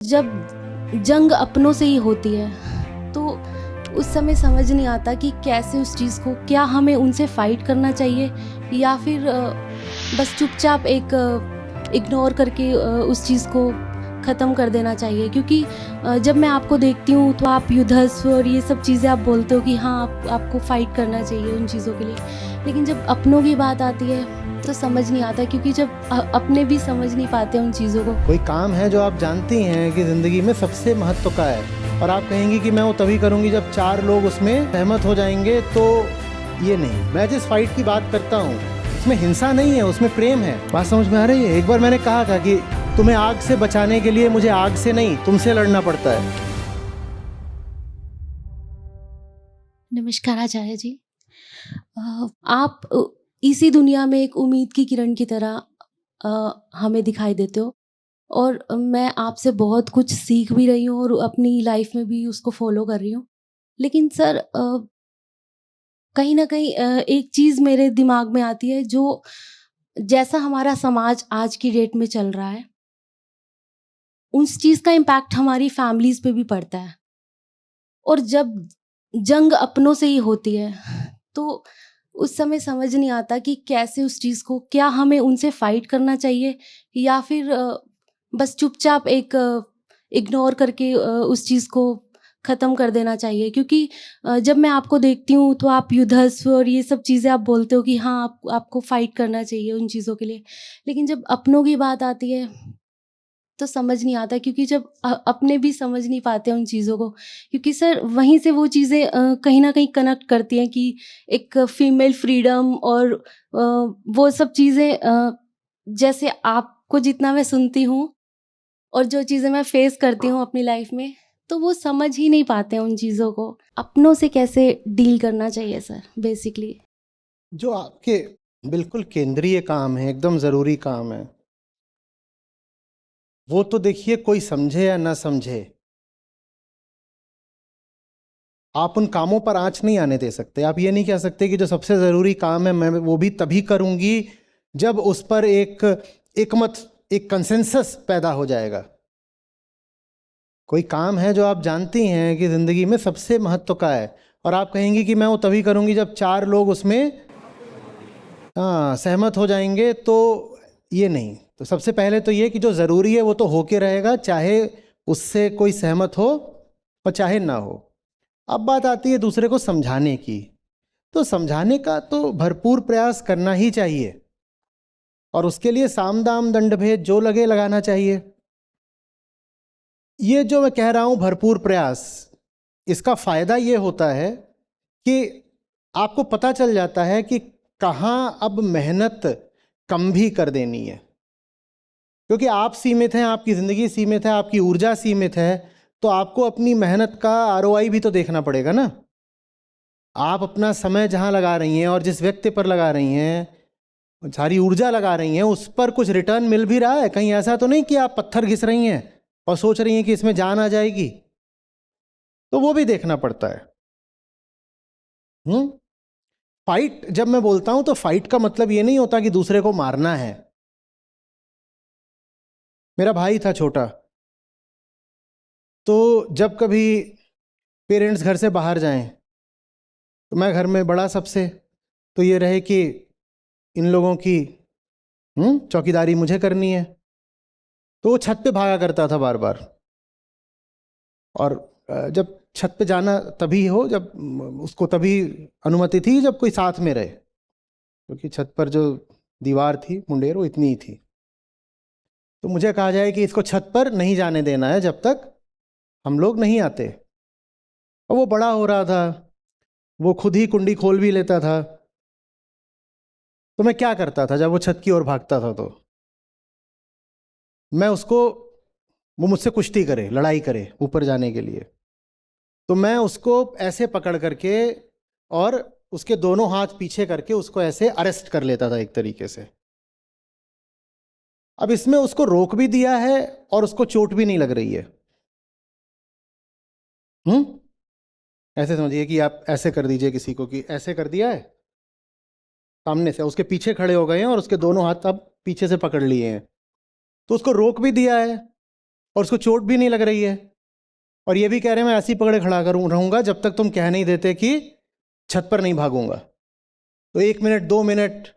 जब जंग अपनों से ही होती है तो उस समय समझ नहीं आता कि कैसे उस चीज़ को, क्या हमें उनसे फाइट करना चाहिए या फिर बस चुपचाप एक इग्नोर करके उस चीज़ को ख़त्म कर देना चाहिए। क्योंकि जब मैं आपको देखती हूँ तो आप युद्धस्व और ये सब चीज़ें आप बोलते हो कि हाँ आपको फ़ाइट करना चाहिए उन चीज़ों के लिए, लेकिन जब अपनों की बात आती है तो समझ नहीं आता, क्योंकि जब अपने भी समझ नहीं पाते उन चीज़ों को। कोई काम है जो आप जानती हैं कि ज़िंदगी में सबसे महत्व का है और आप कहेंगी कि मैं वो तभी करूँगी जब 4 लोग उसमें सहमत हो जाएंगे, तो ये नहीं। मैं जिस फाइट की बात करता हूँ उसमें हिंसा नहीं है, उसमें प्रेम है। बात समझ में आ रही है? एक बार मैंने कहा था कि तुम्हें आग से बचाने के लिए मुझे आग से नहीं तुमसे लड़ना पड़ता है। नमस्कार आचार्य जी। आप इसी दुनिया में एक उम्मीद की किरण की तरह हमें दिखाई देते हो और मैं आपसे बहुत कुछ सीख भी रही हूँ और अपनी लाइफ में भी उसको फॉलो कर रही हूँ। लेकिन सर कहीं न कहीं एक चीज़ मेरे दिमाग में आती है, जो जैसा हमारा समाज आज की डेट में चल रहा है, उस चीज़ का इम्पैक्ट हमारी फैमिलीज़ पे भी पड़ता है। और जब जंग अपनों से ही होती है तो उस समय समझ नहीं आता कि कैसे उस चीज़ को, क्या हमें उनसे फाइट करना चाहिए या फिर बस चुपचाप एक इग्नोर करके उस चीज़ को ख़त्म कर देना चाहिए। क्योंकि जब मैं आपको देखती हूँ तो आप युद्धस्व और ये सब चीज़ें आप बोलते हो कि हाँ आपको फ़ाइट करना चाहिए उन चीज़ों के लिए, लेकिन जब अपनों की बात आती है तो समझ नहीं आता, क्योंकि जब अपने भी समझ नहीं पाते उन चीज़ों को। क्योंकि सर वहीं से वो चीज़ें कहीं न कहीं कनेक्ट करती हैं कि एक फीमेल फ्रीडम और वो सब चीज़ें, जैसे आपको जितना मैं सुनती हूँ और जो चीज़ें मैं फेस करती हूँ अपनी लाइफ में, तो वो समझ ही नहीं पाते हैं उन चीज़ों को। अपनों से कैसे डील करना चाहिए सर बेसिकली? जो आपके बिल्कुल केंद्रीय काम है, एकदम ज़रूरी काम है, वो तो देखिए कोई समझे या ना समझे, आप उन कामों पर आँच नहीं आने दे सकते। आप ये नहीं कह सकते कि जो सबसे ज़रूरी काम है मैं वो भी तभी करूँगी जब उस पर एक कंसेंसस पैदा हो जाएगा। कोई काम है जो आप जानती हैं कि ज़िंदगी में सबसे महत्व का है और आप कहेंगी कि मैं वो तभी करूँगी जब 4 लोग उसमें सहमत हो जाएंगे, तो ये नहीं। तो सबसे पहले तो ये कि जो ज़रूरी है वो तो होके रहेगा, चाहे उससे कोई सहमत हो और चाहे ना हो। अब बात आती है दूसरे को समझाने की, तो समझाने का तो भरपूर प्रयास करना ही चाहिए और उसके लिए साम दाम दंड भेद जो लगे लगाना चाहिए। ये जो मैं कह रहा हूँ भरपूर प्रयास, इसका फायदा ये होता है कि आपको पता चल जाता है कि कहाँ अब मेहनत कम भी कर देनी है, क्योंकि आप सीमित हैं, आपकी ज़िंदगी सीमित है, आपकी ऊर्जा सीमित है, तो आपको अपनी मेहनत का आरओआई भी तो देखना पड़ेगा ना। आप अपना समय जहाँ लगा रही हैं और जिस व्यक्ति पर लगा रही हैं, सारी ऊर्जा लगा रही हैं, उस पर कुछ रिटर्न मिल भी रहा है। कहीं ऐसा तो नहीं कि आप पत्थर घिस रही हैं और सोच रही हैं कि इसमें जान आ जाएगी, तो वो भी देखना पड़ता है। फाइट जब मैं बोलता हूं तो फाइट का मतलब ये नहीं होता कि दूसरे को मारना है। मेरा भाई था छोटा, तो जब कभी पेरेंट्स घर से बाहर जाएं तो मैं घर में बड़ा सबसे, तो ये रहे कि इन लोगों की चौकीदारी मुझे करनी है, तो वो छत पे भागा करता था बार बार। और जब छत पे जाना तभी हो जब उसको तभी अनुमति थी जब कोई साथ में रहे, क्योंकि छत पर जो दीवार थी मुंडेर वो इतनी ही थी। तो मुझे कहा जाए कि इसको छत पर नहीं जाने देना है जब तक हम लोग नहीं आते। और वो बड़ा हो रहा था, वो खुद ही कुंडी खोल भी लेता था, तो मैं क्या करता था जब वो छत की ओर भागता था तो मैं उसको, वो मुझसे कुश्ती करे, लड़ाई करे ऊपर जाने के लिए, तो मैं उसको ऐसे पकड़ करके और उसके दोनों हाथ पीछे करके उसको ऐसे अरेस्ट कर लेता था एक तरीके से। अब इसमें उसको रोक भी दिया है और उसको चोट भी नहीं लग रही है। ऐसे समझिए कि आप ऐसे कर दीजिए किसी को, कि ऐसे कर दिया है सामने से, उसके पीछे खड़े हो गए हैं और उसके दोनों हाथ अब पीछे से पकड़ लिए हैं, तो उसको रोक भी दिया है और उसको चोट भी नहीं लग रही है, और ये भी कह रहे हैं मैं ऐसी पकड़े खड़ा रहूंगा जब तक तुम कह नहीं देते कि छत पर नहीं भागूंगा। तो 1 मिनट 2 मिनट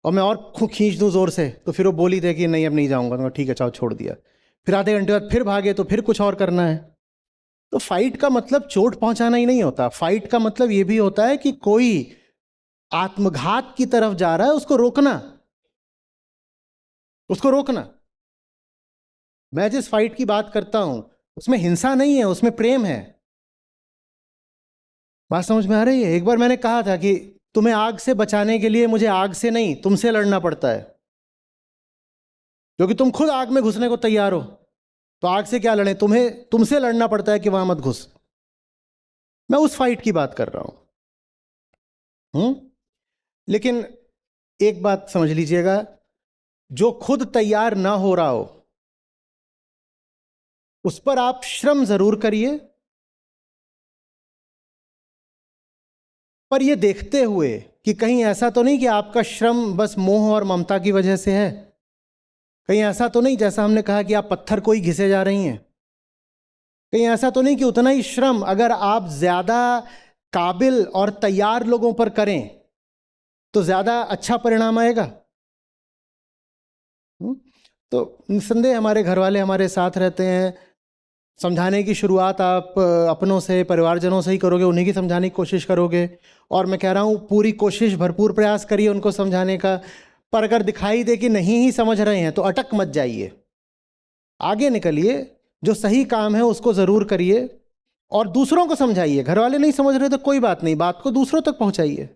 और मैं और खींच दूं जोर से, तो फिर वो बोली थे कि नहीं अब नहीं जाऊंगा। तो ठीक है चाहो, छोड़ दिया। फिर आधे घंटे बाद फिर भागे तो फिर कुछ और करना है। तो फाइट का मतलब चोट पहुंचाना ही नहीं होता। फाइट का मतलब ये भी होता है कि कोई आत्मघात की तरफ जा रहा है, उसको रोकना, उसको रोकना। मैं जिस फाइट की बात करता हूं उसमें हिंसा नहीं है, उसमें प्रेम है। बात समझ में आ रही है? एक बार मैंने कहा था कि तुम्हें आग से बचाने के लिए मुझे आग से नहीं तुमसे लड़ना पड़ता है, क्योंकि तुम खुद आग में घुसने को तैयार हो। तो आग से क्या लड़ें, तुम्हें तुमसे लड़ना पड़ता है कि वहां मत घुस। मैं उस फाइट की बात कर रहा हूं। लेकिन एक बात समझ लीजिएगा, जो खुद तैयार ना हो रहा हो उस पर आप श्रम जरूर करिए, पर यह देखते हुए कि कहीं ऐसा तो नहीं कि आपका श्रम बस मोह और ममता की वजह से है। कहीं ऐसा तो नहीं, जैसा हमने कहा, कि आप पत्थर को ही घिसे जा रही हैं। कहीं ऐसा तो नहीं कि उतना ही श्रम अगर आप ज्यादा काबिल और तैयार लोगों पर करें तो ज्यादा अच्छा परिणाम आएगा। तो निस्संदेह हमारे घर वाले हमारे साथ रहते हैं। समझाने की शुरुआत आप अपनों से, परिवारजनों से ही करोगे, उन्हीं की समझाने की कोशिश करोगे। और मैं कह रहा हूँ पूरी कोशिश, भरपूर प्रयास करिए उनको समझाने का। पर अगर दिखाई दे कि नहीं ही समझ रहे हैं तो अटक मत जाइए, आगे निकलिए। जो सही काम है उसको ज़रूर करिए और दूसरों को समझाइए। घर वाले नहीं समझ रहे तो कोई बात नहीं, बात को दूसरों तक पहुंचाइए।